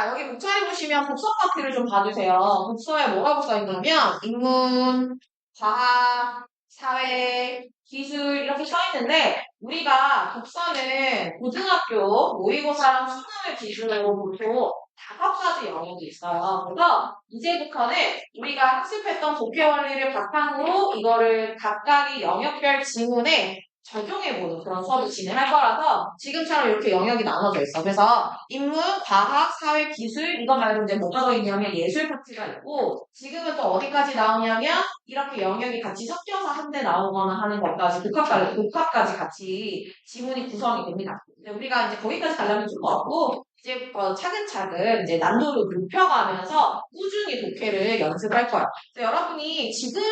자, 여기 목차에 보시면 독서 파트를 좀 봐주세요. 독서에 뭐라고 써있냐면, 인문, 과학, 사회, 기술 이렇게 써있는데, 우리가 독서는 고등학교 모의고사랑 수능을 기준으로 보통 5가지 영역이 있어요. 그래서 이제부터는 우리가 학습했던 독해 원리를 바탕으로 이거를 각각의 영역별 지문에 적용해보는 그런 수업을 진행할 거라서 지금처럼 이렇게 영역이 나눠져 있어. 그래서 인문, 과학, 사회, 기술 이거 말고 이제 뭐가 더 있냐면 예술 파트가 있고 지금은 또 어디까지 나오냐면 이렇게 영역이 같이 섞여서 한데 나오거나 하는 것까지 복합까지 같이 지문이 구성이 됩니다. 근데 우리가 이제 거기까지 가려면 좀 어렵고 이제 차근차근 이제 난도를 높여가면서 꾸준히 독해를 연습할 거예요. 그래서 여러분이 지금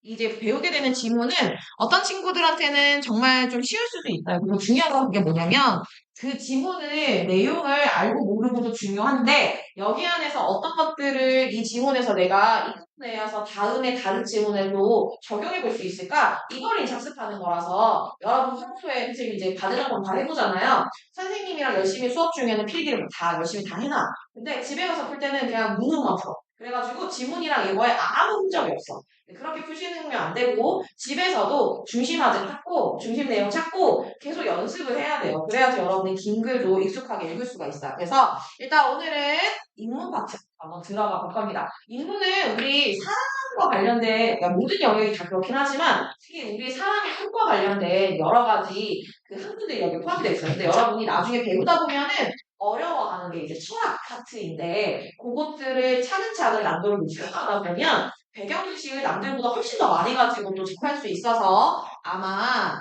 이제 배우게 되는 지문은 어떤 친구들한테는 정말 좀 쉬울 수도 있어요. 그리고 중요한 건 그게 뭐냐면 그 지문의 내용을 알고 모르고도 중요한데 여기 안에서 어떤 것들을 이 지문에서 내가 이내어서 다음에 다른 지문에도 적용해 볼 수 있을까? 이걸 이제 학습하는 거라서 여러분 평소에 선생님 이제 받으는 건 다 해보잖아요. 선생님이랑 열심히 수업 중에는 필기를 다 열심히 다 해놔. 근데 집에 가서 풀 때는 그냥 문으로만 풀어. 그래가지고 지문이랑 이거에 아무 흔적이 없어. 그렇게 푸시는 안 되고 집에서도 중심 화제 찾고 중심 내용 찾고 계속 연습을 해야 돼요. 그래야지 여러분이 긴 글도 익숙하게 읽을 수가 있어요. 그래서 일단 오늘은 인문 파트 한번 들어가 볼 겁니다. 인문은 우리 사람과 관련된 그러니까 모든 영역이 다 그렇긴 하지만 특히 우리 사람의 삶과 관련된 여러 가지 그 학문들이 여기 포함되어 있어요. 근데 여러분이 나중에 배우다 보면은 어려워하는 게 이제 철학 파트인데 그것들을 차근차근 난도를 높여가다 보면 배경 지식을 남들보다 훨씬 더 많이 가지고 또 접할 수 있어서 아마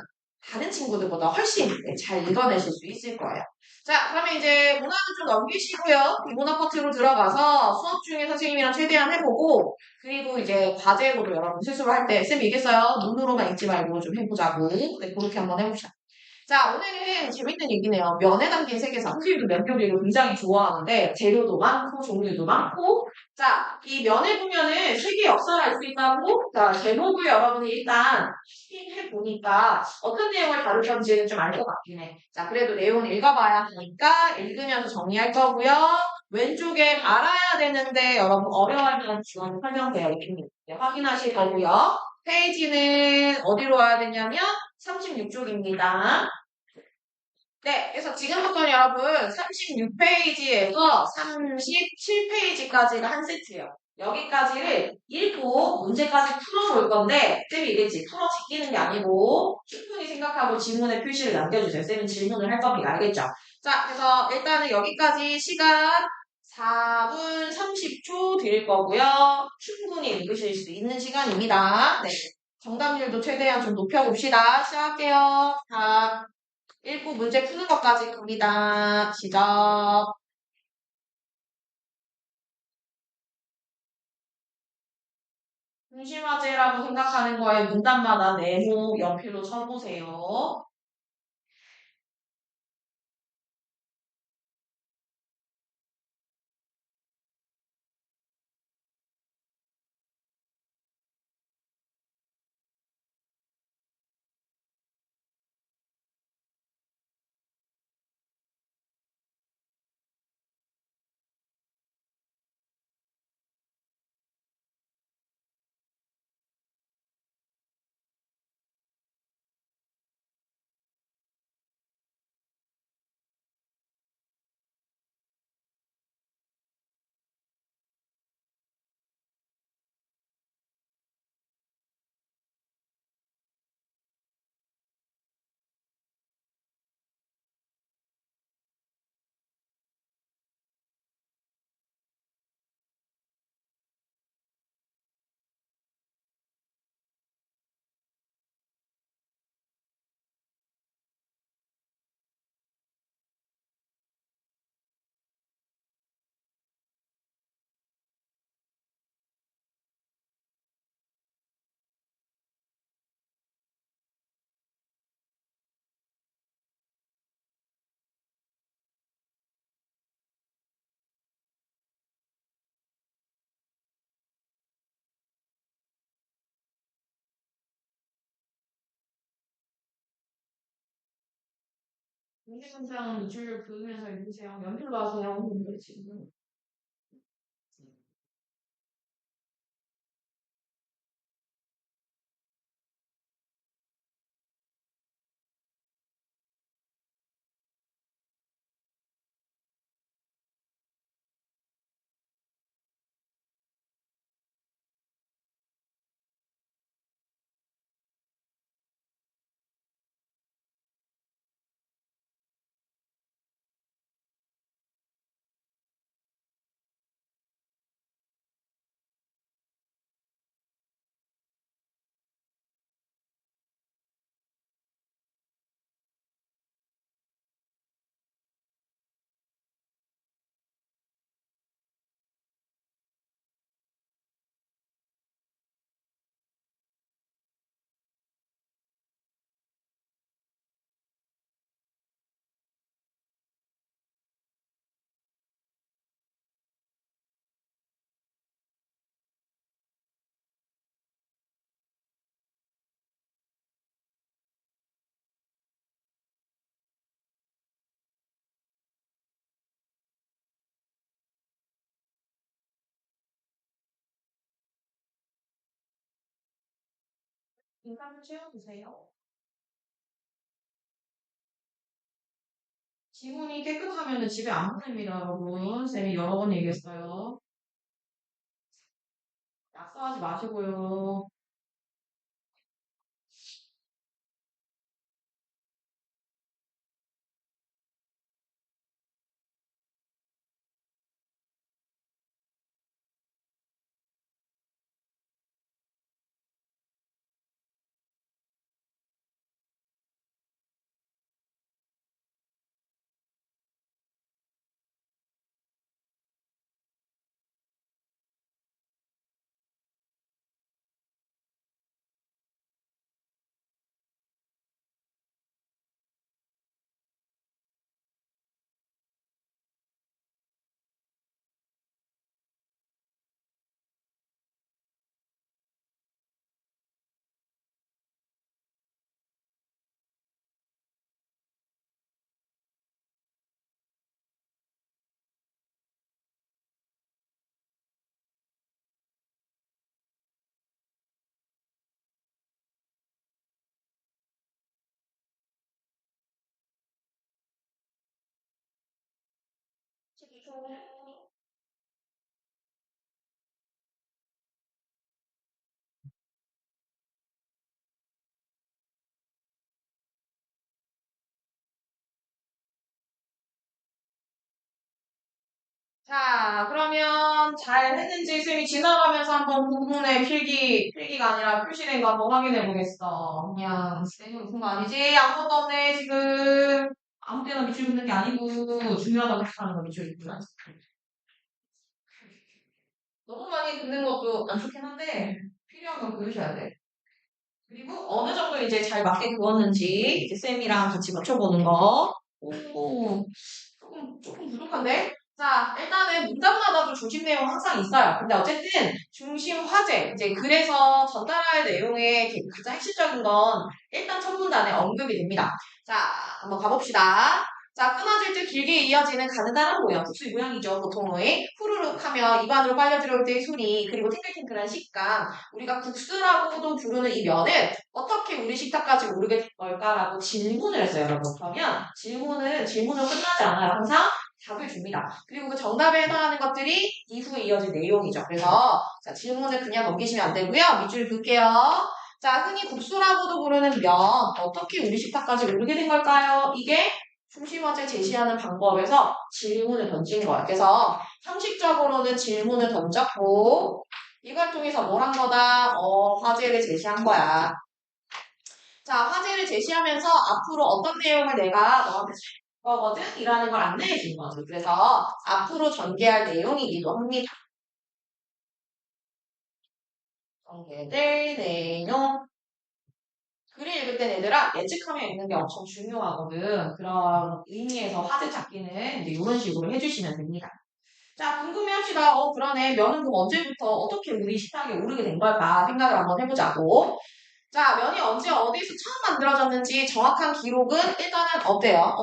다른 친구들보다 훨씬 잘 읽어내실 수 있을 거예요. 자, 그러면 이제 문화는 좀 넘기시고요. 비문화 파트로 들어가서 수업 중에 선생님이랑 최대한 해보고 그리고 이제 과제로도 여러분 스스로 할 때 쌤 얘기했어요. 눈으로만 읽지 말고 좀 해보자고. 네, 그렇게 한번 해봅시다. 자, 오늘은 재밌는 얘기네요. 면에 담긴 세계사. 선생님도 면 요리를 굉장히 좋아하는데 재료도 많고 종류도 많고 자, 이 면에 보면은 세계 역사를 알 수 있다고 자, 제목을 여러분이 일단 해보니까 어떤 내용을 다룰 건지는 좀 알 것 같긴 해. 자, 그래도 내용을 읽어봐야 하니까 읽으면서 정리할 거고요. 왼쪽에 알아야 되는데 여러분 어려워하면 지원 설명되어 있습니다. 네, 확인하실 거고요. 페이지는 어디로 와야 되냐면 36쪽입니다. 네, 그래서 지금부터는 여러분 36페이지에서 37페이지까지가 한 세트예요. 여기까지를 읽고 문제까지 풀어볼 건데 쌤이 이랬지 풀어 제끼는 게 아니고 충분히 생각하고 질문에 표시를 남겨주세요. 쌤은 질문을 할 겁니다. 알겠죠? 자, 그래서 일단은 여기까지 시간 4분 30초 드릴 거고요. 충분히 읽으실 수 있는 시간입니다. 네, 정답률도 최대한 좀 높여봅시다. 시작할게요. 자, 읽고 문제 푸는 것까지 갑니다. 시작. 중심화제라고 생각하는 거에 문단마다 네모 연필로 쳐보세요. 문제 문장은 줄을 그으면서 읽으세요. 연필로 하세요. 지금. 빈칸을 채워주세요. 지문이 깨끗하면 집에 안 보냅니다, 여러분. 쌤이 여러 번 얘기했어요. 약속하지 마시고요. 자, 그러면 잘 했는지 쌤이 지나가면서 한번 부분의 필기가 아니라 표시된 거 한번 확인해 보겠어. 그냥 쌤이 웃은 거 아니지? 아무것도 없네, 지금. 아무 때나 밑줄 긋는 게 아니고, 중요하다고 생각하는 거 밑줄 긋는 너무 많이 긋는 것도 안 좋긴 한데, 필요한 건 그으셔야 돼. 그리고 어느 정도 이제 잘 맞게 그었는지, 이제 쌤이랑 같이 맞춰보는 거. 오, 조금 부족한데? 자, 일단은 문장마다도 중심 내용 항상 있어요. 근데 어쨌든 중심 화제, 이제 그래서 전달할 내용의 가장 핵심적인 건 일단 첫 문단에 언급이 됩니다. 자, 한번 가봅시다. 자, 끊어질 때 길게 이어지는 가느다란 모양, 국수의 모양이죠, 보통의. 후루룩 하며 입 안으로 빨려 들어올 때의 소리, 그리고 탱글탱글한 식감. 우리가 국수라고도 부르는 이 면은 어떻게 우리 식탁까지 오르게 된 걸까라고 질문을 했어요, 여러분. 그러면 질문으로 끝나지 않아요. 항상 답을 줍니다. 그리고 그 정답에 해당하는 것들이 이후에 이어질 내용이죠. 그래서 자, 질문을 그냥 넘기시면 안 되고요. 밑줄 긋게요. 자, 흔히 국수라고도 부르는 면 어떻게 우리 식탁까지 오르게 된 걸까요? 이게 중심화제 제시하는 방법에서 질문을 던진 거예요. 그래서 형식적으로는 질문을 던졌고 이걸 통해서 뭘 한 거다? 화제를 제시한 거야. 자, 화제를 제시하면서 앞으로 어떤 내용을 내가 너한테 줄 거거든? 이라는 걸 안내해 준 거죠. 그래서 앞으로 전개할 내용이기도 합니다. 전개될 내용. 글을 읽을 땐 얘들아 예측하며 읽는 게 엄청 중요하거든. 그런 의미에서 화제 찾기는 이제 이런 식으로 해주시면 됩니다. 자, 궁금해합시다. 그러네. 면은 그럼 언제부터 어떻게 우리 식탁에 오르게 된 걸까 생각을 한번 해보자고. 자, 면이 언제 어디서 처음 만들어졌는지 정확한 기록은 일단은 없대요.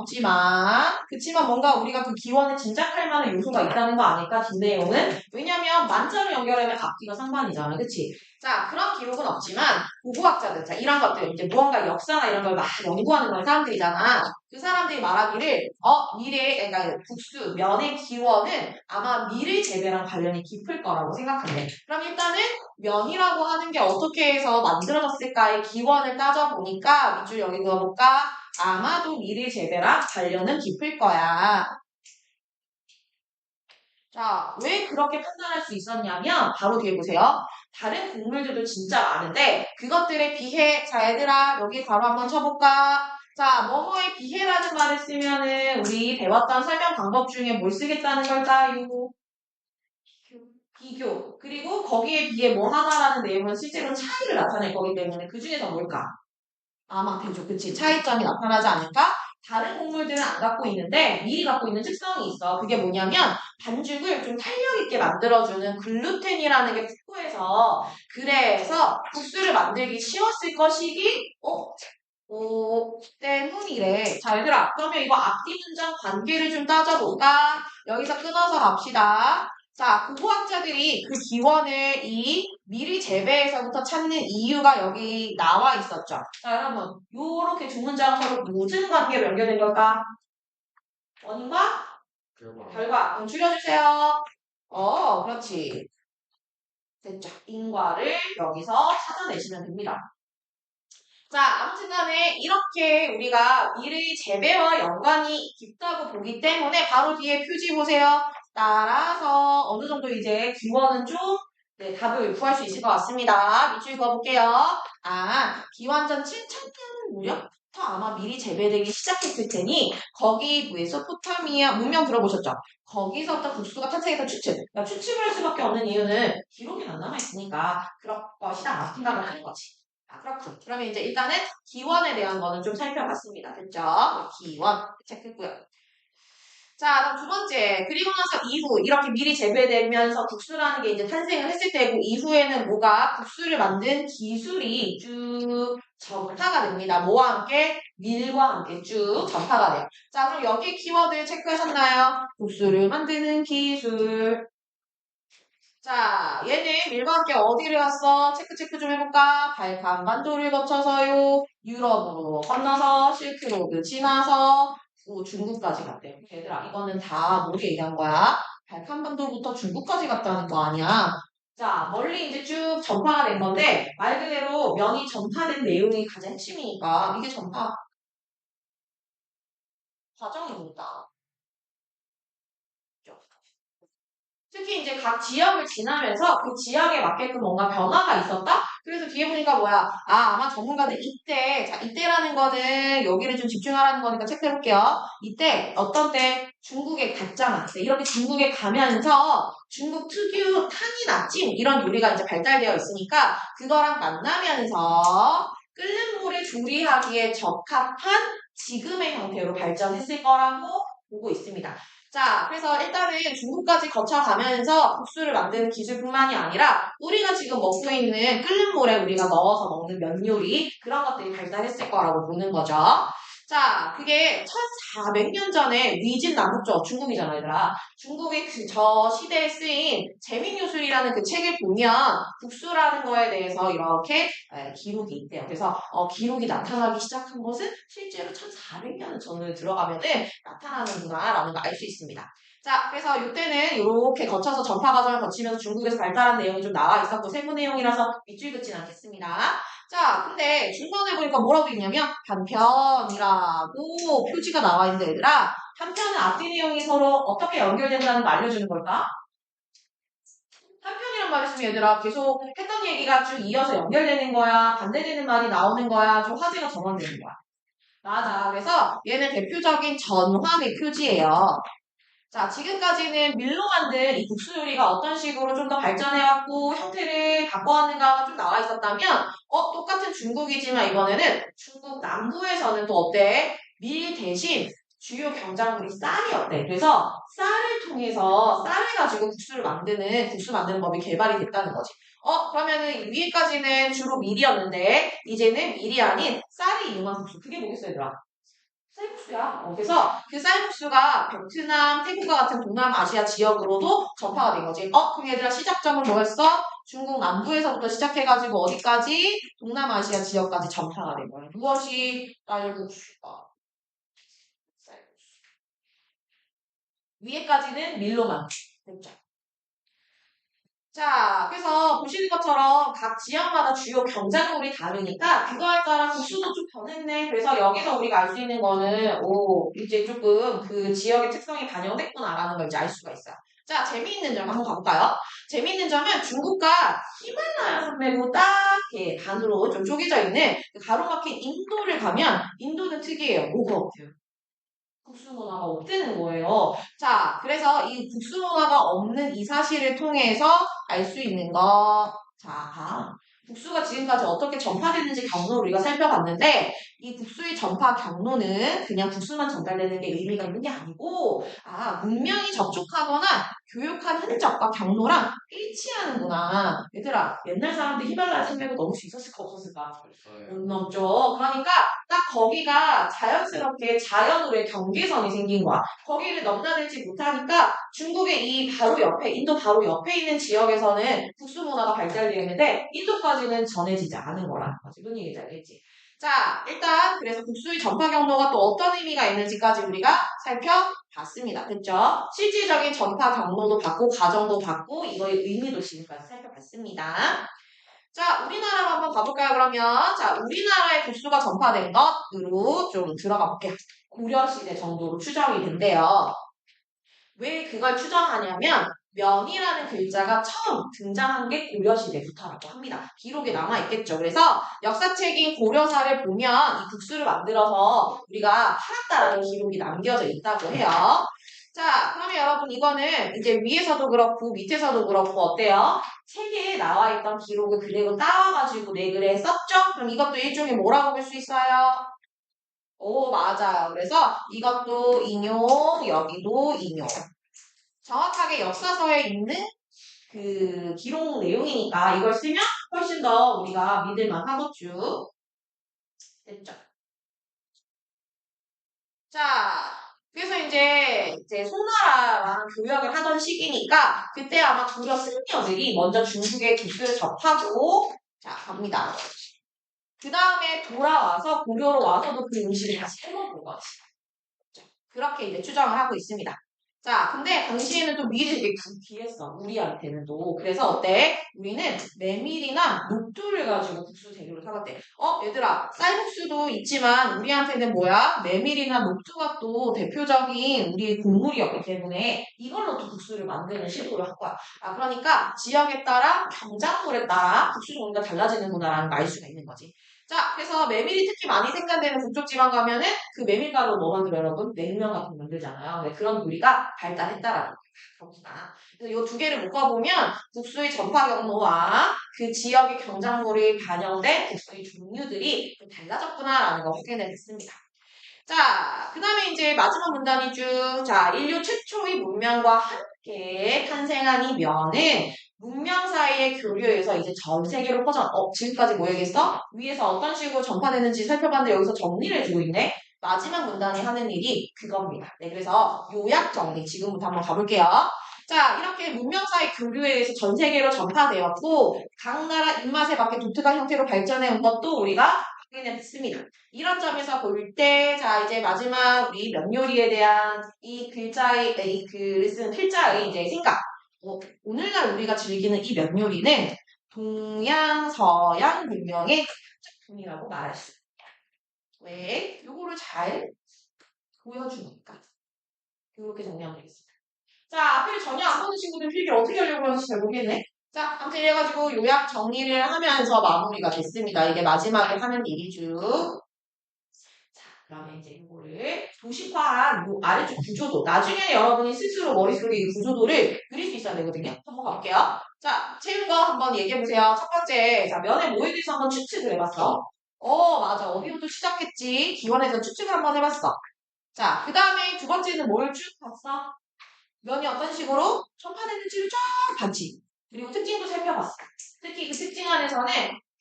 그치만 뭔가 우리가 그 기원을 짐작할 만한 요소가 있다는 거 아닐까, 뒷내용은? 왜냐면 만자로 연결하면 앞뒤가 상반이잖아. 그치? 자, 그런 기록은 없지만, 고고학자들, 자, 이런 것들, 이제 무언가 역사나 이런 걸 막 연구하는 그런 사람들이잖아. 그 사람들이 말하기를, 그러니까 국수, 면의 기원은 아마 밀을 재배랑 관련이 깊을 거라고 생각한대. 그럼 일단은 면이라고 하는 게 어떻게 해서 만들어졌을까의 기원을 따져보니까 밑줄 여기 그어볼까? 아마도 밀의 재배랑 관련은 깊을 거야. 자, 왜 그렇게 판단할 수 있었냐면 바로 뒤에 보세요. 다른 곡물들도 진짜 많은데 그것들에 비해 자 얘들아 여기 바로 한번 쳐볼까? 자, 뭐뭐에 비해라는 말을 쓰면은 우리 배웠던 설명 방법 중에 뭘 쓰겠다는 걸까요? 비교. 그리고 거기에 비해 뭐 하나라는 내용은 실제로 차이를 나타낼 거기 때문에 그 중에서 뭘까? 아마 대조. 그치. 차이점이 나타나지 않을까? 다른 곡물들은 안 갖고 있는데 밀이 갖고 있는 특성이 있어. 그게 뭐냐면 반죽을 좀 탄력 있게 만들어주는 글루텐이라는 게 풍부해서 그래서 국수를 만들기 쉬웠을 것이기 때문이래. 자, 얘들아. 그러면 이거 앞뒤 문장 관계를 좀 따져볼까? 여기서 끊어서 갑시다. 자, 고고학자들이 그 기원을 이 미리 재배에서부터 찾는 이유가 여기 나와 있었죠. 자, 여러분, 요렇게 두 문장은 서로 무슨 관계로 연결된 걸까? 원인과 결과. 그럼 줄여주세요. 그렇지. 됐죠. 인과를 여기서 찾아내시면 됩니다. 자, 아무튼 간에 이렇게 우리가 미리 재배와 연관이 깊다고 보기 때문에 바로 뒤에 표지 보세요. 따라서 어느 정도 이제 기원은 좀 네, 답을 구할 수 있을 것 같습니다. 밑줄 그어볼게요. 기원전 7,000년 무렵부터 아마 미리 재배되기 시작했을 테니 거기 메소포타미아 문명 들어보셨죠? 거기서부터 국수가 탄생해서 추측. 그러니까 추측을 할 수밖에 없는 이유는 기록이 안 남아있으니까 그럴 것이다 생각을 하는 거지. 그렇군. 그러면 이제 일단은 기원에 대한 거는 좀 살펴봤습니다. 됐죠? 기원 체크했고요. 자, 그럼 두 번째. 그리고 나서 이후 이렇게 미리 재배되면서 국수라는 게 이제 탄생을 했을 때고 이후에는 뭐가 국수를 만든 기술이 쭉 전파가 됩니다. 뭐와 함께? 밀과 함께 쭉 전파가 돼요. 자, 그럼 여기 키워드 체크하셨나요? 국수를 만드는 기술. 자, 얘는 밀과 함께 어디를 갔어? 체크 좀 해볼까? 발칸 반도를 거쳐서요. 유럽으로 건너서 실크로드 지나서 중국까지 갔대. 얘들아, 이거는 다 뭐게 얘기한 거야? 발칸 반도부터 중국까지 갔다는 거 아니야? 자, 멀리 이제 쭉 전파가 된 건데 말 그대로 면이 전파된 내용이 가장 핵심이니까 이게 전파 과정입니다. 특히 이제 각 지역을 지나면서 그 지역에 맞게끔 뭔가 변화가 있었다? 그래서 뒤에 보니까 뭐야? 아마 전문가들 이때, 자, 이때라는 거는 여기를 좀 집중하라는 거니까 체크해볼게요. 이때, 어떤 때? 중국에 갔잖아. 네, 이렇게 중국에 가면서 중국 특유 탕이나 찜 이런 요리가 이제 발달되어 있으니까 그거랑 만나면서 끓는 물에 조리하기에 적합한 지금의 형태로 발전했을 거라고 보고 있습니다. 자, 그래서 일단은 중국까지 거쳐가면서 국수를 만드는 기술뿐만이 아니라 우리가 지금 먹고 있는 끓는 물에 우리가 넣어서 먹는 면 요리 그런 것들이 발달했을 거라고 보는 거죠. 자, 그게 1400년 전에 위진 남북조 중국이잖아, 얘들아. 중국의 저 시대에 쓰인 재민요술이라는 그 책을 보면 국수라는 거에 대해서 이렇게 기록이 있대요. 그래서 기록이 나타나기 시작한 것은 실제로 1400년 전을 들어가면은 나타나는구나라는 걸 알 수 있습니다. 자, 그래서 이때는 이렇게 거쳐서 전파 과정을 거치면서 중국에서 발달한 내용이 좀 나와 있었고 세부 내용이라서 밑줄 긋진 않겠습니다. 자, 근데 중간에 보니까 뭐라고 있냐면 한편이라고 표지가 나와 있는데 얘들아 한편은 앞뒤 내용이 서로 어떻게 연결된다는 걸 알려주는 걸까? 한편이란 말이 있으면 얘들아 계속 했던 얘기가 쭉 이어서 연결되는 거야? 반대되는 말이 나오는 거야? 좀 화제가 전환되는 거야? 맞아. 그래서 얘는 대표적인 전환의 표지예요. 자, 지금까지는 밀로 만든 이 국수 요리가 어떤 식으로 좀 더 발전해왔고 형태를 바꿔왔는가가 좀 나와 있었다면 똑같은 중국이지만 이번에는 중국 남부에서는 또 어때? 밀 대신 주요 경작물이 쌀이었대. 그래서 쌀을 통해서 쌀을 가지고 국수 만드는 법이 개발이 됐다는 거지. 그러면은 위에까지는 주로 밀이었는데 이제는 밀이 아닌 쌀이 이용한 국수. 그게 뭐겠어요, 얘들아? 쌀국수야. 그래서 그 쌀국수가 베트남, 태국과 같은 동남아시아 지역으로도 전파가 된 거지. 그럼 얘들아 시작점은 뭐였어? 중국 남부에서부터 시작해가지고 어디까지? 동남아시아 지역까지 전파가 된 거야. 무엇이 쌀국수다. 쌀국수. 위에까지는 밀로만. 됐죠? 자, 그래서 보시는 것처럼 각 지역마다 주요 경작물이 다르니까 그거에 따라 국수도 좀 변했네. 그래서 여기서 우리가 알 수 있는 거는 이제 조금 그 지역의 특성이 반영됐구나라는 걸 이제 알 수가 있어요. 자, 재미있는 점 한번 가볼까요? 재미있는 점은 중국과 히말라야 산맥으로 딱 이렇게 반으로 좀 쪼개져 있는 그 가로막힌 인도를 가면 인도는 특이해요. 뭐가 없대요? 국수 문화가 없다는 거예요. 자, 그래서 이 국수 문화가 없는 이 사실을 통해서 알 수 있는 거. 자, 국수가 지금까지 어떻게 전파됐는지 경로를 우리가 살펴봤는데 이 국수의 전파 경로는 그냥 국수만 전달되는 게 의미가 있는 게 아니고 문명이 접촉하거나 교육한 흔적과 경로랑 일치하는구나. 얘들아, 옛날 사람들 히말라야 산맥을 넘을 수 있었을까 없었을까? 못 넘죠. 그러니까 딱 거기가 자연스럽게 자연으로의 경계선이 생긴 거야. 거기를 넘나들지 못하니까 중국의 이 바로 옆에, 인도 바로 옆에 있는 지역에서는 국수 문화가 발달되었는데 인도까지는 전해지지 않은 거라는 거지. 무슨 얘기인지 알겠지? 자, 일단 그래서 국수의 전파 경로가 또 어떤 의미가 있는지까지 우리가 살펴봤습니다. 됐죠? 실질적인 전파 경로도 봤고 과정도 봤고 이거의 의미도 지금까지 살펴봤습니다. 자, 우리나라로 한번 가볼까요, 그러면? 자, 우리나라의 국수가 전파된 것으로 좀 들어가 볼게요. 고려시대 정도로 추정이 된대요. 왜 그걸 추정하냐면 면이라는 글자가 처음 등장한 게 고려시대부터라고 합니다. 기록에 남아있겠죠. 그래서 역사책인 고려사를 보면 이 국수를 만들어서 우리가 팔았다라는 기록이 남겨져 있다고 해요. 자, 그러면 여러분 이거는 이제 위에서도 그렇고 밑에서도 그렇고 어때요? 책에 나와있던 기록을 그대로 따와가지고 내 글에 썼죠? 그럼 이것도 일종의 뭐라고 볼 수 있어요? 오, 맞아요. 그래서 이것도 인용, 여기도 인용. 정확하게 역사서에 있는 그 기록 내용이니까 이걸 쓰면 훨씬 더 우리가 믿을만 하겠죠. 됐죠? 자, 그래서 이제 송나라랑 교역을 하던 시기니까 그때 아마 고려 승려들이 먼저 중국의 국수를 접하고 자 갑니다. 그 다음에 돌아와서 고려로 와서도 그 음식을 다시 해먹은 거지. 그렇게 이제 추정을 하고 있습니다. 자, 근데 당시에는 또 미리 되게 귀했어. 우리한테는 또. 그래서 어때? 우리는 메밀이나 녹두를 가지고 국수 재료를 사갔대. 얘들아, 쌀국수도 있지만 우리한테는 뭐야? 메밀이나 녹두가 또 대표적인 우리의 곡물이었기 때문에 이걸로 또 국수를 만드는 시도를 한 거야. 아, 그러니까 지역에 따라 경작물에 따라 국수 종류가 달라지는구나라는 걸 알 수가 있는 거지. 자, 그래서 메밀이 특히 많이 생산되는 북쪽 지방 가면은 그 메밀가루 뭐 만들어요, 여러분? 냉면 같은 거 만들잖아요. 네, 그런 요리가 발달했다라는 겁니다. 그래서 이 두 개를 묶어보면 국수의 전파 경로와 그 지역의 경작물이 반영된 국수의 종류들이 좀 달라졌구나라는 걸 확인을 했습니다. 자, 그 다음에 이제 마지막 문단이죠. 자, 인류 최초의 문명과 함께 탄생한 이 면은 문명 사이의 교류에서 이제 전 세계로 지금까지 뭐 얘기했어? 위에서 어떤 식으로 전파되는지 살펴봤는데 여기서 정리를 해주고 있네. 마지막 문단이 하는 일이 그겁니다. 네, 그래서 요약 정리 지금부터 한번 가볼게요. 자, 이렇게 문명 사이 교류에 의해서 전 세계로 전파되었고 각 나라 입맛에 맞게 독특한 형태로 발전해 온 것도 우리가 확인했습니다. 이런 점에서 볼 때, 자, 이제 마지막 우리 면 요리에 대한 이 글자의, 글을 쓴 필자의 이제 생각. 오늘날 우리가 즐기는 이 면 요리는 동양, 서양 문명의 작품이라고 말할 수 있다. 왜? 요거를 잘 보여주니까. 이렇게 정리하면 되겠습니다. 자, 앞에 전혀 안 보는 친구들 필기를 어떻게 하려고 하는지 잘 모르겠네. 자, 아무튼 이래가지고 요약 정리를 하면서 마무리가 됐습니다. 이게 마지막에 하는 일이죠. 자, 그러면 이제 이거를 도식화한 요 아래쪽 구조도 나중에 여러분이 스스로 머릿속에 이 구조도를 그릴 수 있어야 되거든요. 한번 가볼게요. 자, 채운 거 한번 얘기해보세요. 첫 번째, 자, 면의 뭐에 대해서 한번 추측을 해봤어. 맞아. 어디부터 시작했지? 기원에서 추측을 한번 해봤어. 자, 그 다음에 두 번째는 뭘 쭉 봤어? 면이 어떤 식으로 전파되는지를 쫙 봤지. 그리고 특징도 살펴봤어. 특히 그 특징 안에서는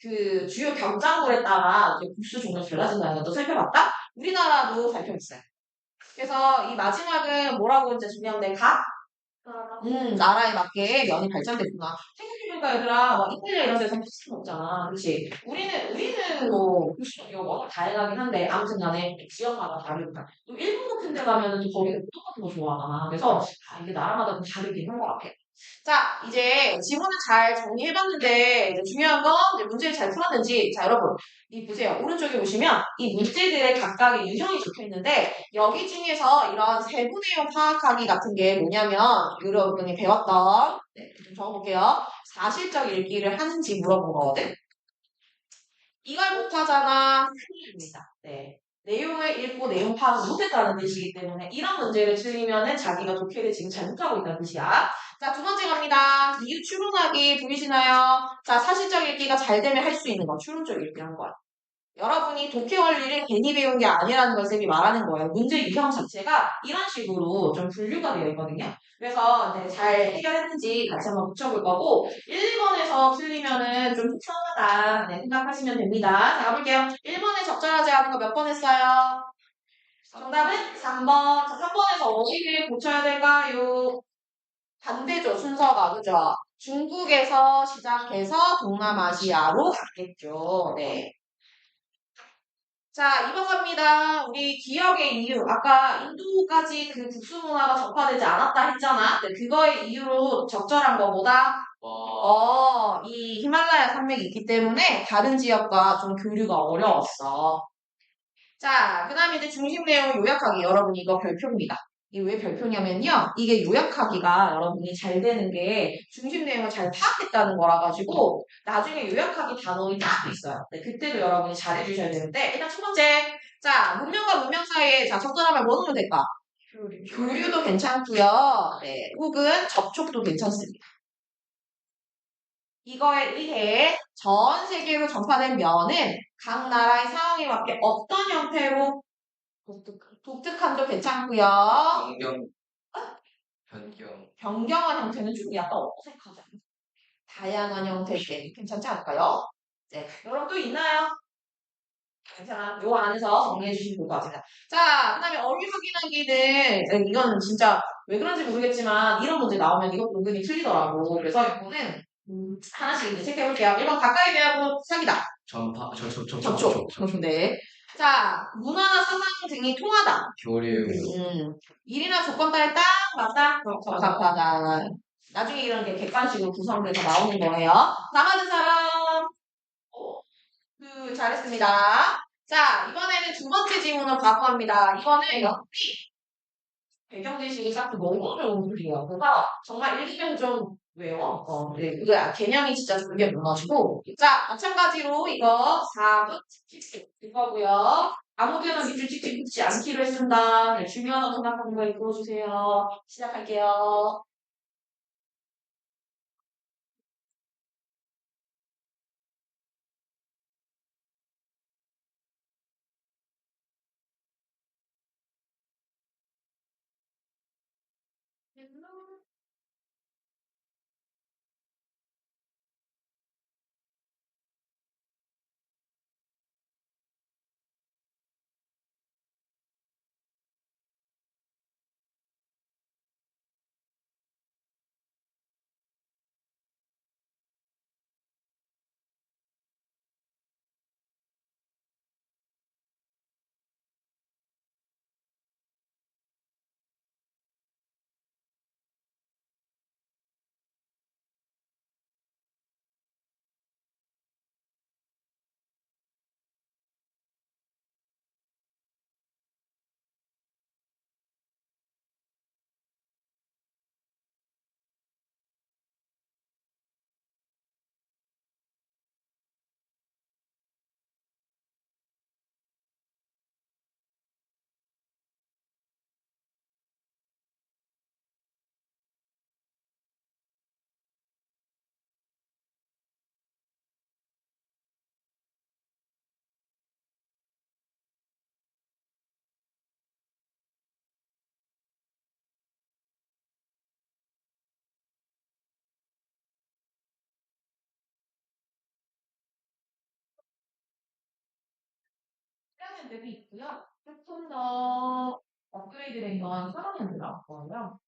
그 주요 경작물에 따라 이제 국수 종류가 달라진다는 것도 살펴봤다. 우리나라도 살펴봤어요. 그래서 이 마지막은 뭐라고 이제 중요한 데 각? 나라에 맞게 면이 발전됐구나. 생각해보니까 얘들아, 막 이탈리아 이런 데서 국수 먹잖아. 그렇지? 우리는 뭐 국수 종류가 워낙 다양하긴 한데 아무튼 간에 지역마다 다르니까. 또 일본 같은 데 가면은 또 거기는 똑같은 거 좋아하잖아. 그래서 이게 나라마다 좀 다르긴 한 것 같아. 자, 이제 지문을 잘 정리해봤는데 이제 중요한 건 이제 문제를 잘 풀었는지. 자, 여러분, 이 보세요. 오른쪽에 보시면 이 문제들의 각각의 유형이 적혀 있는데 여기 중에서 이런 세부 내용 파악하기 같은 게 뭐냐면 여러분이 배웠던 좀 적어볼게요. 사실적 읽기를 하는지 물어본 거거든. 이걸 못하잖아. 큰일입니다. 네. 내용을 읽고 내용 파악을 못했다는 뜻이기 때문에 이런 문제를 틀리면은 자기가 독해를 지금 잘못하고 있다는 뜻이야. 자, 두 번째 갑니다. 이유 추론하기 보이시나요? 자, 사실적 읽기가 잘 되면 할 수 있는 거. 추론적 읽기 한 거야. 여러분이 독해 원리를 괜히 배운 게 아니라는 걸 쌤이 말하는 거예요. 문제 유형 자체가 이런 식으로 좀 분류가 되어 있거든요. 그래서 네, 잘 해결했는지 같이 한번 붙여볼 거고 1, 2번에서 틀리면은 좀 속상하다 네, 생각하시면 됩니다. 자, 가볼게요. 1번에 적절하지 않은 거 몇 번 했어요? 정답은 3번. 자, 3번에서 어디를 고쳐야 될까요? 반대죠, 순서가. 그죠? 중국에서 시작해서 동남아시아로 갔겠죠. 네. 자, 2번 갑니다. 우리 기억의 이유. 아까 인도까지 그 국수 문화가 전파되지 않았다 했잖아. 네, 그거의 이유로 적절한 거보다 이 히말라야 산맥이 있기 때문에 다른 지역과 좀 교류가 어려웠어. 자, 그 다음에 이제 중심 내용 요약하기. 여러분 이거 별표입니다. 이게 왜 별표냐면요. 이게 요약하기가 여러분이 잘 되는 게 중심 내용을 잘 파악했다는 거라 가지고 나중에 요약하기 단원이 딱 있어요. 네, 그때도 여러분이 잘 해주셔야 되는데 일단 첫 번째. 자, 문명과 문명 사이에 자, 적절하면 뭐 넣으면 될까? 교류도 괜찮고요. 네, 혹은 접촉도 괜찮습니다. 이거에 의해 전 세계로 전파된 면은 각 나라의 상황에 맞게 어떤 형태로 독특함도 괜찮고요. 변경, 변경. 변경한 형태는 좀 약간 어색하잖아요. 다양한 형태일 때 괜찮지 않을까요? 네, 여러분 또 있나요? 괜찮아. 요 안에서 정리해 주시면 될 것 같습니다. 자, 그 다음에 어휘 확인하기는 이거는 진짜 왜 그런지 모르겠지만 이런 문제 나오면 이것도 은근히 틀리더라고. 그래서 이거는 하나씩 이제 체크해 볼게요. 1번 가까이 대하고 사귀다. 전파, 접촉. 네. 자, 문화나 사상 등이 통하다. 교류. 일이나 조건 따에 딱 맞다. 적합하다. 나중에 이런 게 객관식으로 구성돼서 나오는 거예요. 다 맞은 사람. 잘했습니다. 자, 이번에는 두 번째 질문을 바고 합니다. 이거는 배경 지식이 딱 너무 어려운 글이에요. 그래서 정말 읽으면 좀 왜요? 네, 그 개념이 진짜 그게 많아가지고. 자, 마찬가지로 이거 4분 찍찍 이거고요. 아무데나 밑줄 찍찍 붙지 않기로 했습니다. 네, 중요하다고 생각하는 거 읽어주세요. 시작할게요. 학년들이 있고요. 조금 더 업그레이드 된 건 3학년들 나왔거든요.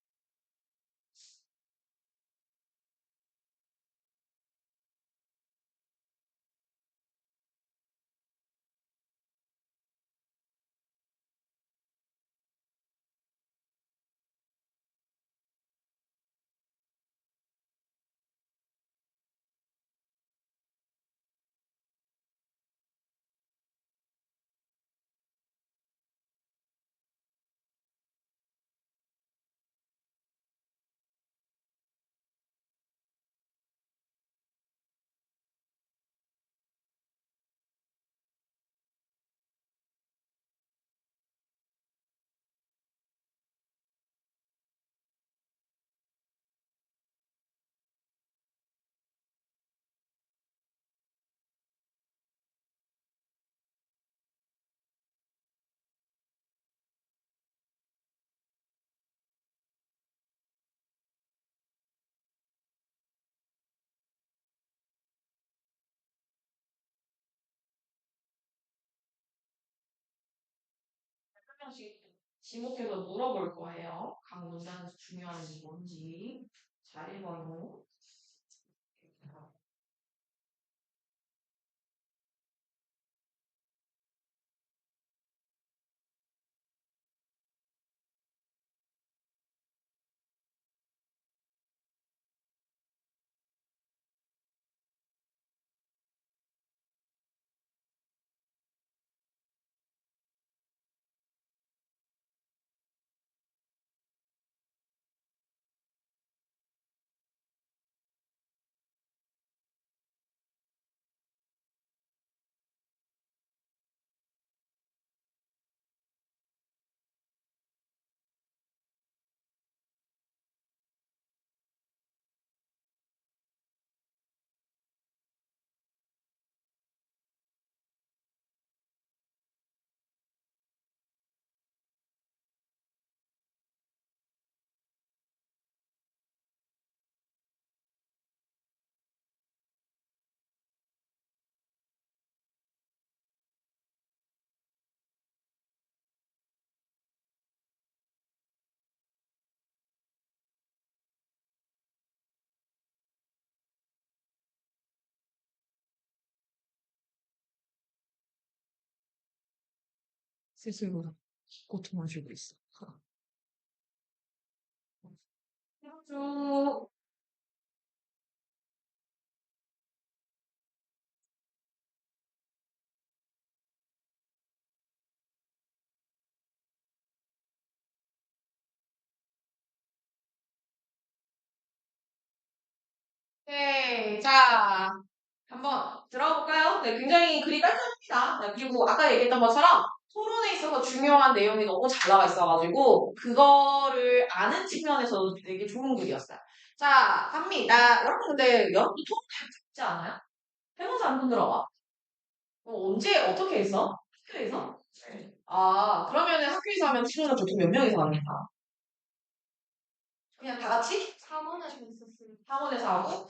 번씩 지목해서 물어볼 거예요. 각 문장에서 중요한 게 뭔지. 잘 읽어요. 스스로 고통을 주고 있어. 쭉 네, 자, 한번 들어볼까요? 네, 굉장히 글이 깔끔합니다. 네, 그리고 아까 얘기했던 것처럼 토론에 있어서 중요한 내용이 너무 잘 나와 있어가지고 그거를 아는 측면에서도 되게 좋은 글이었어요. 자, 갑니다. 여러분 근데 여러분 토론 해보지 않아요? 해본 사람 손 들어봐. 언제 어떻게 했어? 학교에서? 네. 아, 그러면은 학교에서 하면 친구가 보통 몇 명이서 합니까? 그냥 다 같이? 학원에서 있었어요. 학원에서 하고?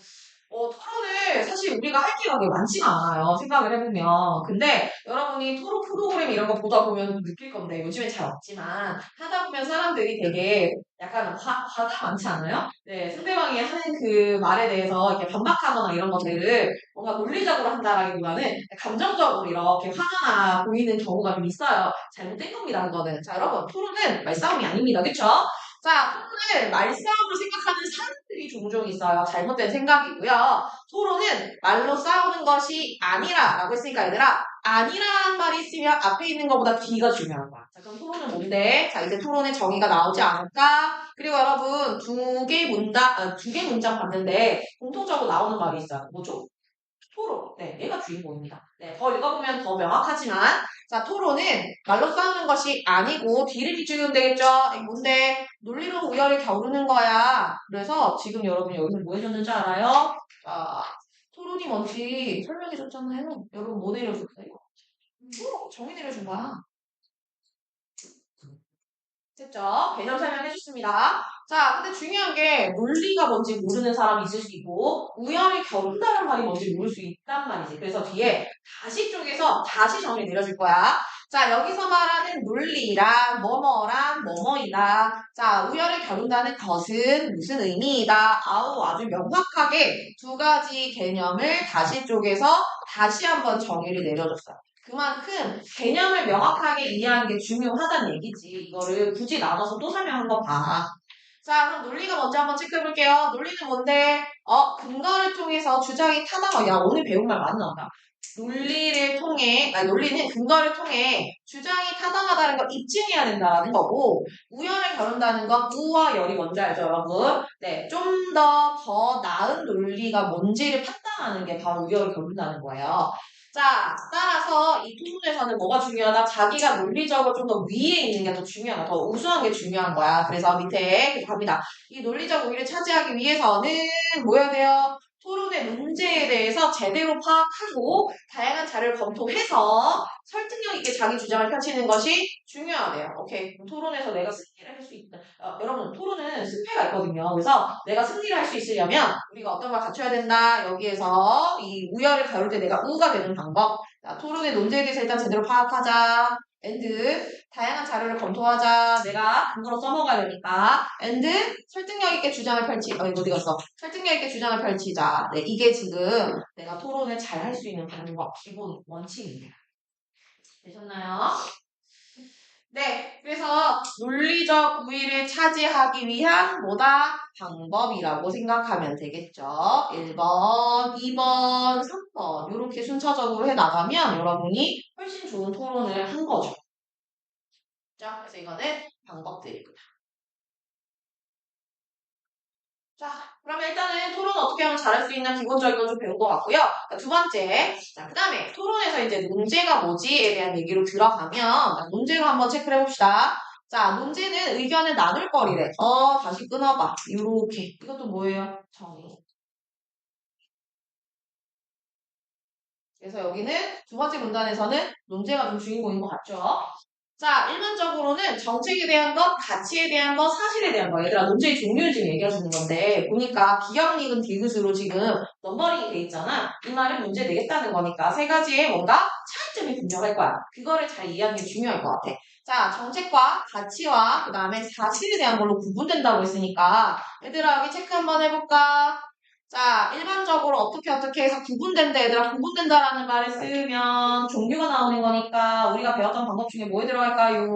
토론을 사실 우리가 할 기회가 그렇게 많지가 않아요. 생각을 해보면. 근데 여러분이 토론 프로그램 이런 거 보다 보면 느낄 건데 요즘엔 잘 없지만 하다 보면 사람들이 되게 약간 화가 많지 않아요? 네, 상대방이 하는 그 말에 대해서 이렇게 반박하거나 이런 것들을 뭔가 논리적으로 한다라기보다는 감정적으로 이렇게 화가 보이는 경우가 좀 있어요. 잘못된 겁니다, 그거는. 자, 여러분, 토론은 말싸움이 아닙니다. 그쵸? 자, 토론을 말싸움으로 생각하는 사람들이 종종 있어요. 잘못된 생각이고요. 토론은 말로 싸우는 것이 아니라라고 했으니까 얘들아 아니라는 말이 있으면 앞에 있는 것보다 뒤가 중요한 거야. 자, 그럼 토론은 뭔데? 자, 이제 토론의 정의가 나오지 않을까? 그리고 여러분 두 개 문장 봤는데 공통적으로 나오는 말이 있어요. 뭐죠? 토론. 네, 얘가 주인공입니다. 네, 더 읽어보면 더 명확하지만, 자, 토론은 말로 싸우는 것이 아니고 뒤를 뒤죽이면 되겠죠? 이게 뭔데? 논리로 우열을 겨루는 거야. 그래서 지금 여러분 여기서 뭐 해줬는지 알아요? 자, 토론이 뭔지 설명해줬잖아요. 여러분 뭐 내려줬어요? 정의 내려준 거야. 됐죠? 개념 설명해줬습니다. 자, 근데 중요한 게 논리가 뭔지 모르는 사람이 있을 수 있고 우열을 겨룬다는 말이 뭔지 모를 수 있단 말이지. 그래서 뒤에 다시 쪽에서 다시 정의 내려줄 거야. 자, 여기서 말하는 논리랑 뭐뭐랑 뭐뭐이다. 자, 우열을 겨룬다는 것은 무슨 의미이다. 아우, 아주 명확하게 두 가지 개념을 다시 쪽에서 다시 한번 정의를 내려줬어요. 그만큼 개념을 명확하게 이해하는 게 중요하다는 얘기지. 이거를 굳이 나눠서 또 설명한 거 봐. 자, 그럼 논리가 먼저 한번 체크해볼게요. 논리는 뭔데? 근거를 통해서 주장이 타당하다. 야, 오늘 배운 말 많이 나온다. 논리는 근거를 통해 주장이 타당하다는 걸 입증해야 된다는 거고, 우열을 겨룬다는 건 우와 열이 뭔지 알죠, 여러분? 네, 좀 더 나은 논리가 뭔지를 판단하는 게 바로 우열을 겨룬다는 거예요. 자, 따라서 이 토론에서는 뭐가 중요하다? 자기가 논리적으로 좀 더 위에 있는 게 더 중요하다. 더 우수한 게 중요한 거야. 그래서 밑에 이렇게 갑니다. 이 논리적 우위를 차지하기 위해서는 뭐 해야 돼요? 토론의 문제에 대해서 제대로 파악하고 다양한 자료를 검토해서 설득력 있게 자기 주장을 펼치는 것이 중요하대요. 오케이. 그럼 토론에서 내가 승리를 할 수 있다. 여러분, 토론은 승패가 있거든요. 그래서 내가 승리를 할 수 있으려면 우리가 어떤 걸 갖춰야 된다. 여기에서 이 우열을 겨룰 때 내가 우가 되는 방법. 자, 토론의 논제에 대해서 일단 제대로 파악하자. and 다양한 자료를 검토하자. 내가 한글로 써먹어야 되니까. and 설득력 있게 주장을 어디 갔어? 설득력 있게 주장을 펼치자. 네, 이게 지금 내가 토론을 잘 할 수 있는 방법, 기본 원칙입니다. 되셨나요? 네, 그래서 논리적 우위를 차지하기 위한 뭐다? 방법이라고 생각하면 되겠죠. 1번, 2번, 3번 이렇게 순차적으로 해나가면 여러분이 훨씬 좋은 토론을 한 거죠. 자, 그래서 이거는 방법들이고요. 자, 그러면 일단은 토론 어떻게 하면 잘할 수 있나 기본적인 건 좀 배운 것 같고요. 자, 두 번째, 자, 그 다음에 토론에서 이제 논제가 뭐지에 대한 얘기로 들어가면 논제로 한번 체크를 해봅시다. 자, 논제는 의견을 나눌 거리래. 다시 끊어봐. 요렇게. 이것도 뭐예요? 정의. 그래서 여기는 두 번째 문단에서는 논제가 좀 주인공인 것 같죠? 자, 일반적으로는 정책에 대한 것, 가치에 대한 것, 사실에 대한 것. 얘들아, 논제의 종류를 지금 얘기해주는 건데, 보니까 기억, 니은, 디귿으로 지금 넘버링이 돼 있잖아. 이 말은 문제 내겠다는 거니까 세 가지의 뭔가 차이점이 분명할 거야. 그거를 잘 이해하는 게 중요할 것 같아. 자, 정책과 가치와 그 다음에 사실에 대한 걸로 구분된다고 했으니까, 얘들아, 여기 체크 한번 해볼까? 자, 일반적으로 어떻게 해서 구분된다, 얘들아. 구분된다라는 말을 쓰면 종류가 나오는 거니까 우리가 배웠던 방법 중에 뭐에 들어갈까요?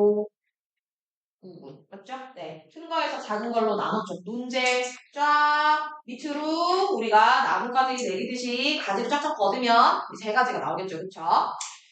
구분. 맞죠? 네. 큰 거에서 작은 걸로 나눴죠. 문제 쫙 밑으로 우리가 나뭇가지 내리듯이 가지를 쫙쫙 걷으면 이 세 가지가 나오겠죠. 그쵸?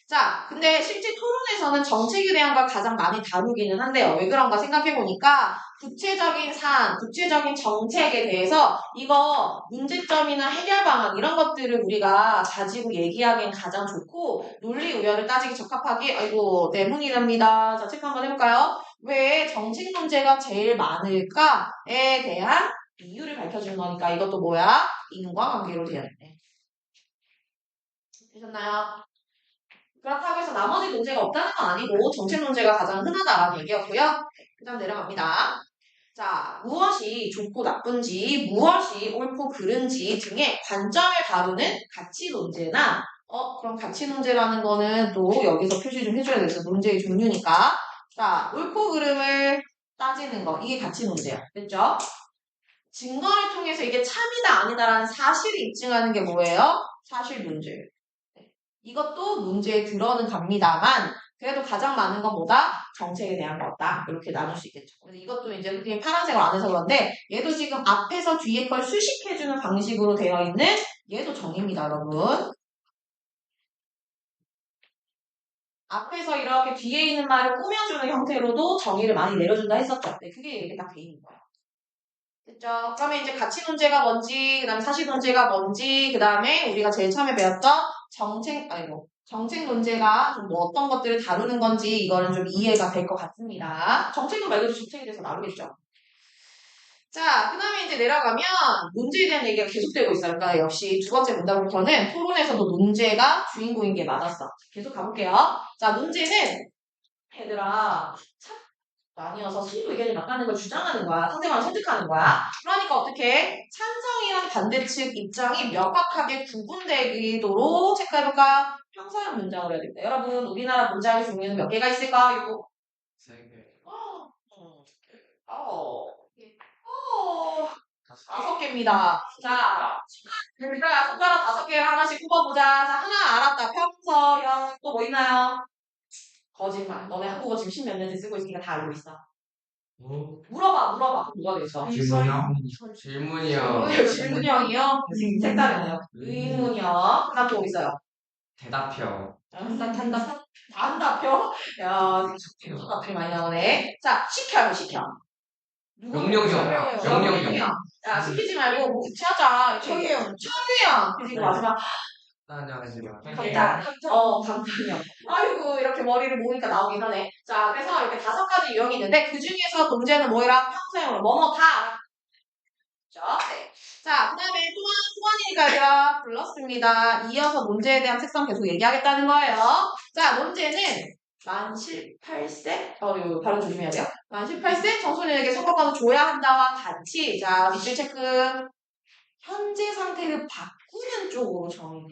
자, 근데 실제 토론에서는 정책에 대한 걸 가장 많이 다루기는 한데요. 왜 그런가 생각해보니까 구체적인 사안, 구체적인 정책에 대해서 이거 문제점이나 해결 방안 이런 것들을 우리가 가지고 얘기하기엔 가장 좋고 논리 우열을 따지기 적합하기 아이고 내문이랍니다. 자, 체크 한번 해볼까요? 왜 정책 문제가 제일 많을까에 대한 이유를 밝혀주는 거니까 이것도 뭐야? 인과관계로 되어 있네. 되셨나요? 그렇다고 해서 나머지 문제가 없다는 건 아니고 정책 문제가 가장 흔하다라는 얘기였고요. 그 다음 내려갑니다. 자, 무엇이 좋고 나쁜지, 무엇이 옳고 그른지 등의 관점을 다루는 가치 논제나 그럼 가치 논제라는 거는 또 여기서 표시 좀 해줘야 되겠어. 문제의 종류니까. 자, 옳고 그름을 따지는 거. 이게 가치 문제야. 됐죠? 증거를 통해서 이게 참이다 아니다라는 사실을 입증하는 게 뭐예요? 사실 문제. 이것도 문제에 들어는 갑니다만 그래도 가장 많은 건 뭐다? 정책에 대한 거다. 이렇게 나눌 수 있겠죠. 그래서 이것도 이제 그냥 파란색으로 안 해서 그런데 얘도 지금 앞에서 뒤에 걸 수식해주는 방식으로 되어 있는 얘도 정의입니다, 여러분. 앞에서 이렇게 뒤에 있는 말을 꾸며주는 형태로도 정의를 많이 내려준다 했었죠. 네, 그게 이렇게 딱 돼 있는 거예요. 됐죠? 그러면 이제 가치 문제가 뭔지, 그 다음에 사실 문제가 뭔지, 그 다음에 우리가 제일 처음에 배웠던 정책 논제가 좀 뭐 어떤 것들을 다루는 건지 이거는 좀 이해가 될 것 같습니다. 정책은 말 그대로 정책에 대해서 나누겠죠. 자, 그 다음에 이제 내려가면 문제에 대한 얘기가 계속되고 있어요. 그러니까 역시 두 번째 문단부터는 토론에서도 문제가 주인공인 게 맞았어. 계속 가볼게요. 자, 문제는 얘들아 나뉘어서 서로 의견이 맞다는 걸 주장하는 거야. 상대방을 설득하는 거야. 그러니까 어떻게 찬성이랑 반대측 입장이 명확하게 구분되도록 체크해볼까? 형사형 문장을 해야 됩니다. 여러분 우리나라 문장의 종류는 몇 개가 있을까요? 3개. 다섯 개입니다. 자, 그러니까 손가락 5개를 하나씩 꼽아보자. 자, 하나 알았다. 평서형 또 뭐 있나요? 거짓말. 너네 한국어 지금 10몇 년째 쓰고 있으니까 다 알고 있어. 물어봐. 뭐가 되겠어? 질문이요. 질문형이요? 색다르네요. 의문형. 그다음 또 있어요. 대답형. 단답형. 야, 답이 많이 나오네. 자, 시켜. 명령형. 야, 시키지 말고 뭐 구체하자. 청유형. 그리고 마지막 안녕하세요. 강탄형. 아이고, 이렇게 머리를 모으니까 나오긴 하네. 자, 그래서 이렇게 5가지 유형이 있는데, 그 중에서 문제는 뭐라? 평소형으로 뭐뭐 다 알아. 그렇죠? 네. 자, 그 다음에 소관이니까 얘들아 불렀습니다. 이어서 문제에 대한 특성 계속 얘기하겠다는 거예요. 자, 문제는 만 18세? 이거 발음 조심해야 돼요. 만 18세 청소년에게 선거권을 줘야 한다와 같이, 자, 밑줄 체크. 현재 상태를 바꾸는 쪽으로 정의해.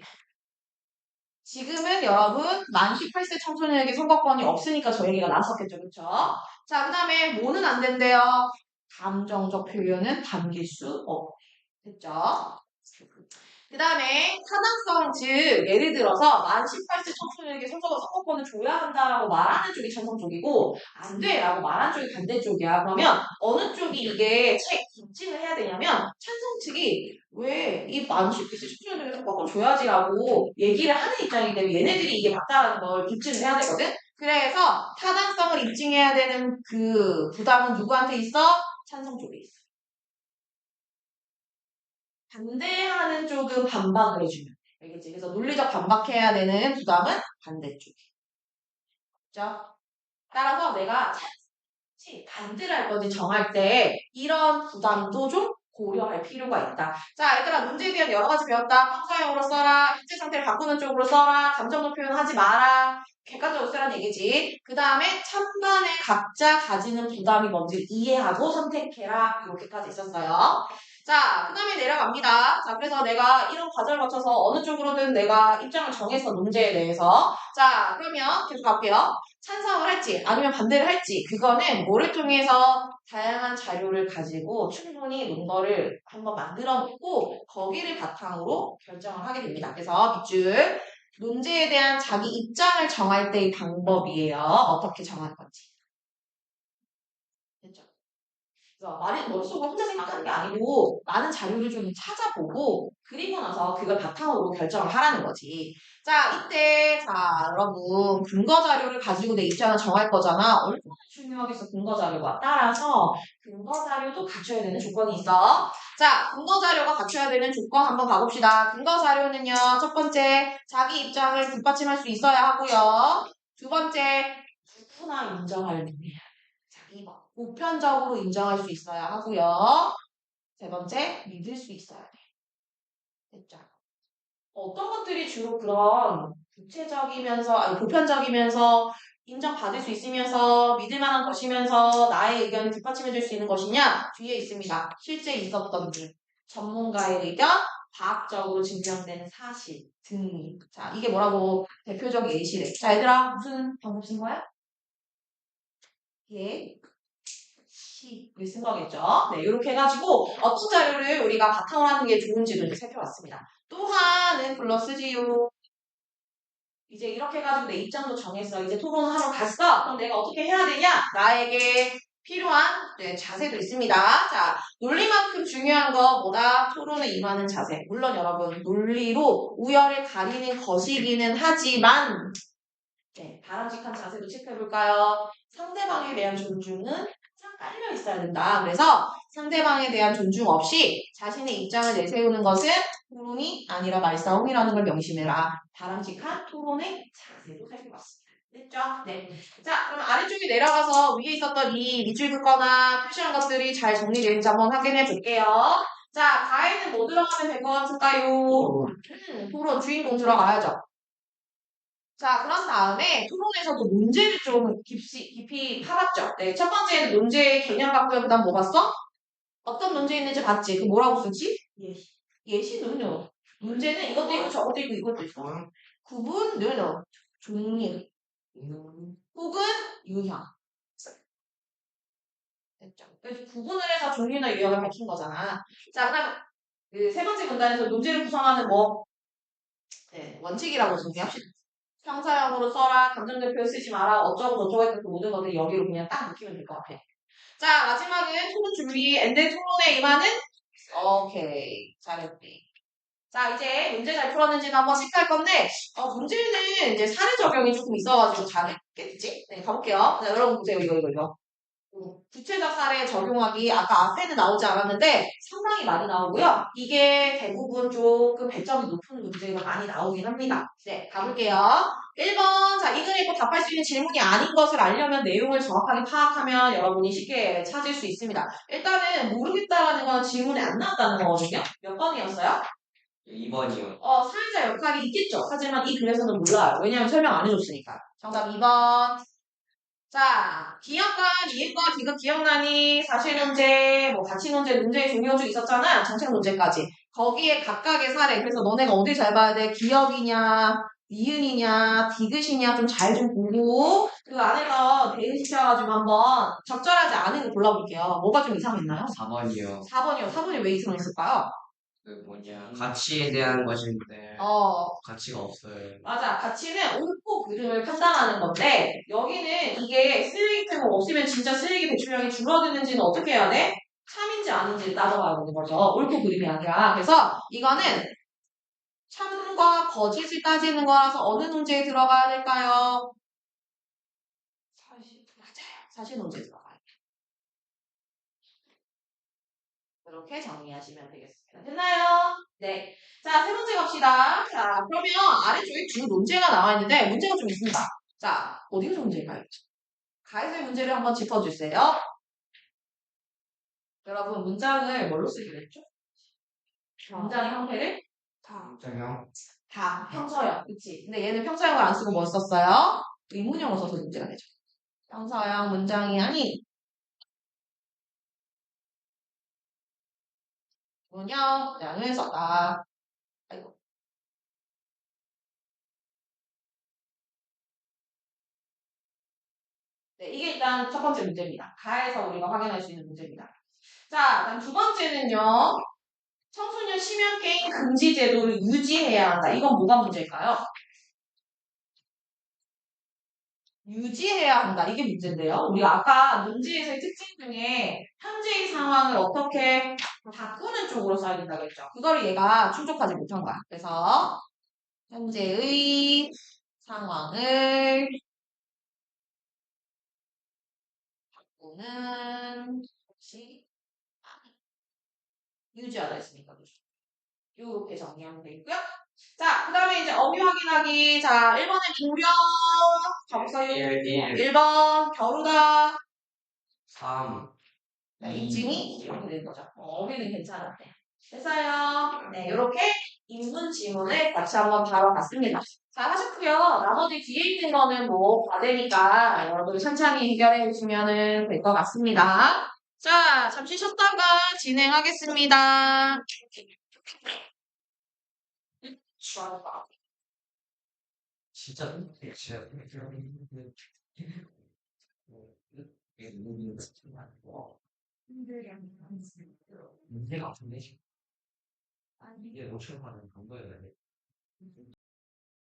지금은 여러분 만 18세 청소년에게 선거권이 없으니까 저 얘기가 나왔었겠죠. 그쵸? 자, 그 다음에 뭐는 안 된대요? 감정적 표현은 담길 수 없고. 됐죠? 그 다음에 타당성, 즉 예를 들어서 만 18세 청소년에게 선거권을 줘야 한다라고 말하는 쪽이 찬성 쪽이고 안 돼라고 말하는 쪽이 반대 쪽이야. 그러면 어느 쪽이 이게 입증을 해야 되냐면 찬성 측이 왜 이 만 18세 청소년에게 선거권 줘야지라고 얘기를 하는 입장이기 때문에 얘네들이 이게 맞다는 걸 입증을 해야 되거든. 그래서 타당성을 입증해야 되는 그 부담은 누구한테 있어? 찬성 쪽에 있어. 반대하는 쪽은 반박을 해주면 돼. 알겠지? 그래서 논리적 반박해야 되는 부담은 반대쪽이. 그죠? 따라서 내가 반대를 할 건지 정할 때 이런 부담도 좀 고려할 필요가 있다. 자, 얘들아 문제에 대한 여러 가지 배웠다. 평가형으로 써라. 현재 상태를 바꾸는 쪽으로 써라. 감정적 표현하지 마라. 객관적으로 쓰라는 얘기지. 그 다음에 찬반에 각자 가지는 부담이 뭔지 이해하고 선택해라. 이렇게까지 있었어요. 자, 그 다음에 내려갑니다. 자, 그래서 내가 이런 과정을 거쳐서 어느 쪽으로든 내가 입장을 정했어. 문제에 대해서. 자, 그러면 계속 갈게요. 찬성을 할지 아니면 반대를 할지 그거는 뭐를 통해서 다양한 자료를 가지고 충분히 논거를 한번 만들어 놓고 거기를 바탕으로 결정을 하게 됩니다. 그래서 밑줄 논제에 대한 자기 입장을 정할 때의 방법이에요. 어떻게 정할 건지. 됐죠? 그래서 말이 머릿속으로 혼자 생각하는 게 아니고 많은 자료를 좀 찾아보고 그리고 나서 그걸 바탕으로 결정을 하라는 거지. 자, 이때 자 여러분 근거 자료를 가지고 내 입장을 정할 거잖아. 얼마나 중요하겠어 근거 자료가. 따라서 근거 자료도 갖춰야 되는 조건이 있어. 자, 근거 자료가 갖춰야 되는 조건 한번 가봅시다. 근거 자료는요. 첫 번째 자기 입장을 뒷받침할 수 있어야 하고요. 두 번째 누구나 인정할 능력. 자기 보편적으로 인정할 수 있어야 하고요. 세 번째, 믿을 수 있어야 돼. 됐죠? 어떤 것들이 주로 그런 구체적이면서, 아니, 보편적이면서, 인정받을 수 있으면서, 믿을 만한 것이면서, 나의 의견을 뒷받침해줄 수 있는 것이냐? 뒤에 있습니다. 실제 있었던 일, 전문가의 의견, 과학적으로 증명된 사실 등이. 자, 이게 뭐라고 대표적 예시래. 자, 얘들아, 무슨 방법 쓴 거야? 예. 쓴 거겠죠. 네, 이렇게 해가지고 어떤 자료를 우리가 바탕으로 하는 게 좋은지도 이제 살펴봤습니다. 또한은 플러스지요. 이제 이렇게 해가지고 내 입장도 정했어. 이제 토론을 하러 갔어. 그럼 내가 어떻게 해야 되냐? 나에게 필요한 자세도 있습니다. 자, 논리만큼 중요한 거 뭐다? 토론에 임하는 자세. 물론 여러분 논리로 우열을 가리는 것이기는 하지만 바람직한 자세도 체크해볼까요? 상대방에 대한 존중은 항상 깔려 있어야 된다. 그래서 상대방에 대한 존중 없이 자신의 입장을 내세우는 것은 토론이 아니라 말싸움이라는 걸 명심해라. 바람직한 토론의 자세도 살펴봤습니다. 됐죠? 네. 자, 그럼 아래쪽에 내려가서 위에 있었던 이 밑줄 긋거나 표시한 것들이 잘 정리되는지 한번 확인해 볼게요. 자, 가에는 뭐 들어가면 될 것 같을까요? 토론 주인공 들어가야죠. 자, 그런 다음에 토론에서도 문제를 좀 깊이 파봤죠. 네, 첫 번째는 문제의 개념 갖고요. 그 다음 뭐 봤어? 어떤 문제 있는지 봤지? 그 뭐라고 쓰지? 예시. 예시는요. 문제는 이것도 있고 저것도 있고 이것도 있어. 구분은 종류 혹은 유형. 됐죠? 그래서 구분을 해서 종류나 유형을 밝힌 거잖아. 자, 그다음 그 세 번째 문단에서 논제를 구성하는 뭐 원칙이라고 정리합시다. 형사형으로 써라, 감정적 표현 쓰지 마라, 어쩌고 저쩌고 했던 그 모든 것들 여기로 그냥 딱 넣기면 될 것 같아. 자, 마지막은 토론 준비, 엔드 토론에 임하는 오케이, 잘했네. 자, 이제 문제 잘 풀었는지 한번 체크할 건데, 문제는 이제 사례 적용이 조금 있어가지고 잘했겠지? 네, 가볼게요. 자, 여러분 보세요, 이거. 구체적 사례 적용하기 아까 앞에는 나오지 않았는데 상당히 많이 나오고요. 이게 대부분 조금 배점이 높은 문제가 많이 나오긴 합니다. 네, 가볼게요. 1번, 자, 이글 읽고 답할 수 있는 질문이 아닌 것을 알려면 내용을 정확하게 파악하면 여러분이 쉽게 찾을 수 있습니다. 일단은 모르겠다라는 건 질문에 안 나왔다는 거거든요. 몇 번이었어요? 2번이요. 사회자 역할이 있겠죠. 하지만 이 글에서는 몰라요. 왜냐하면 설명 안 해줬으니까. 정답 2번. 자, 기억과 이해과 기급 기억나니? 사실 문제, 뭐 가치 문제, 문제의 종류 중 있었잖아. 정책 문제까지. 거기에 각각의 사례. 그래서 너네가 어디 잘 봐야 돼? 기억이냐, 니은이냐, 디귿이냐 좀 잘 좀 보고 그 안에서 대응시켜가지고 한번 적절하지 않은 거 골라볼게요. 뭐가 좀 이상했나요? 4번이요. 4번이요. 4번이 왜 이상했을까요? 그 뭐냐. 가치에 대한 것인데, 어, 가치가 없어요. 맞아. 가치는 옳고 그름을 판단하는 건데 여기는 이게 쓰레기템 없으면 진짜 쓰레기 배출량이 줄어드는지는 어떻게 해야 돼? 참인지 아닌지 따져봐야 되는 거죠. 옳고 그름이 아니라. 그래서 이거는 참과 거짓을 따지는 거라서 어느 문제에 들어가야 될까요? 사실. 맞아요. 사실 문제에 들어가요. 이렇게 정리하시면 되겠습니다. 됐나요? 네. 자, 세 번째 갑시다. 자, 그러면 아래쪽에 두 논제가 나와 있는데 문제가 좀 있습니다. 자, 어디가 문제일까요? 가해설 문제를 한번 짚어주세요. 여러분, 문장을 뭘로 쓰기로 했죠? 문장의 형태를 정형. 다 평서형, 그치? 근데 얘는 평서형을 안 쓰고 뭐 썼어요? 의문형을 써서 문제가 되죠. 평서형 문장이 아닌 의문형을 썼다. 아이고. 네, 이게 일단 첫 번째 문제입니다. 가에서 우리가 확인할 수 있는 문제입니다. 자, 그다음 두 번째는요. 청소년 심야 게임 금지 제도를 유지해야 한다. 이건 뭐가 문제일까요? 유지해야 한다. 이게 문제인데요. 우리가 아까 문제에서의 특징 중에 현재의 상황을 어떻게 바꾸는 쪽으로 써야 된다고 했죠. 그거를 얘가 충족하지 못한 거야. 그래서 현재의 상황을 바꾸는 것이 유지하다 했으니까. 이렇게 정리하면 되겠고요. 자, 그 다음에 이제 어휘 확인하기. 자, 1번에 고려. 가보세요. 1번 겨루다. 3. 네, 입증이 이렇게 된 거죠. 어휘는 괜찮았대. 됐어요. 네, 이렇게 인문 지문을 같이 한번 바로 봤습니다. 잘 하셨고요. 나머지 뒤에 있는 거는 뭐 과제니까 여러분 천천히 해결해 주시면 될 것 같습니다. 자, 잠시 쉬었다가 진행하겠습니다. 좋아요. 진짜 문제가 없는데 이게 5천 원은 안 보여요.